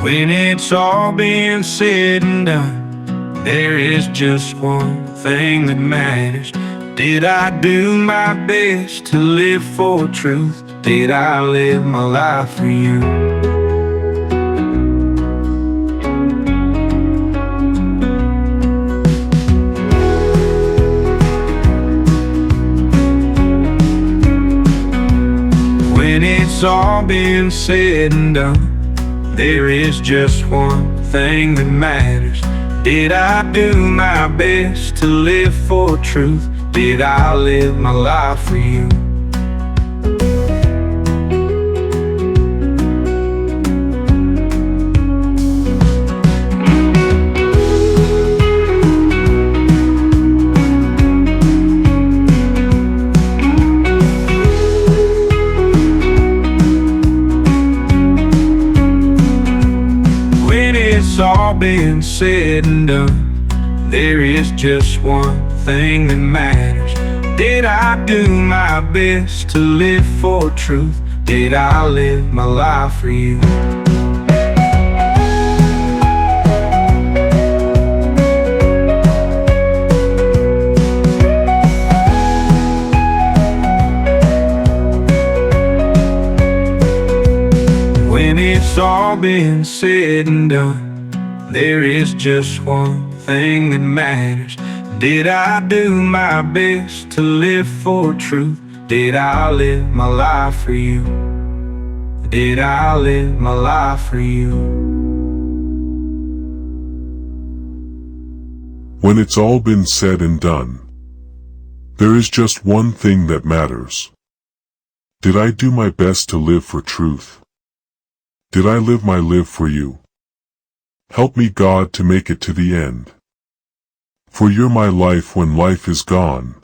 When it's all been said and done, there is just one thing that matters. Did I do my best to live for truth? Did I live my life for you? When it's all been said and done, there is just one thing that matters. Did I do my best to live for truth? Did I live my life for you? It's all been said and done, there is just one thing that matters. Did I do my best to live for truth? Did I live my life for you? When it's all been said and done, there is just one thing that matters. Did I do my best to live for truth? Did I live my life for you? Did I live my life for you? When it's all been said and done, there is just one thing that matters. Did I do my best to live for truth? Did I live my life for you? Help me, God, to make it to the end. For you're my life when life is gone.